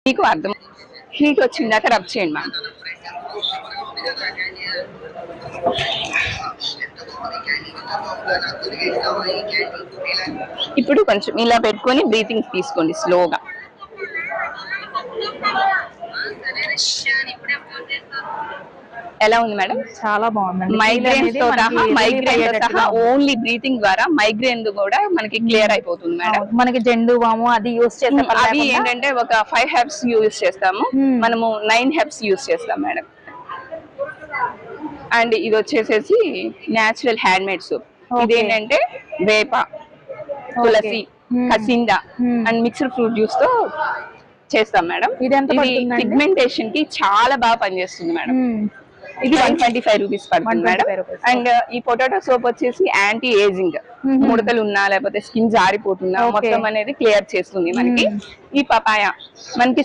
మీకు అర్థం heat వచ్చిందాక rub చేయండి మ్యామ్. ఇప్పుడు కొంచెం ఇలా పెట్టుకొని బ్రీతింగ్ తీసుకోండి స్లోగా. ఎలా ఉంది మేడం? చాలా బాగుంది. మైగ్రేన్ సహా ఓన్లీ బ్రీతింగ్ ద్వారా మైగ్రేన్ కూడా మనకి క్లియర్ అయిపోతుంది మేడం. మనకి జెండు బాము అది యూస్ చేస్తాం. అవి ఏంటంటే ఒక 5 హెర్బ్స్ యూజ్ చేస్తాము, మనము 9 హెర్బ్స్ యూజ్ చేస్తాం మేడం. అండ్ ఇది వచ్చేసేసి న్యాచురల్ హ్యాండ్ మేడ్ సోప్. ఇదేంటంటే వేప, తులసి, కసిందా అండ్ మిక్స్డ్ ఫ్రూట్ జ్యూస్ తో చేస్తాం మేడం. ఇది పిగ్మెంటేషన్ కి చాలా బాగా పనిచేస్తుంది మేడం. ఇది 125 రూపీస్ పడుతుంది మేడం. అండ్ ఈ పొటాటో సోప్ వచ్చేసి యాంటీ ఏజింగ్, ముడతలు ఉన్నా లేకపోతే స్కిన్ జారిపోతున్నా మొత్తం అనేది క్లియర్ చేస్తుంది మనకి. ఈ పపాయ మనకి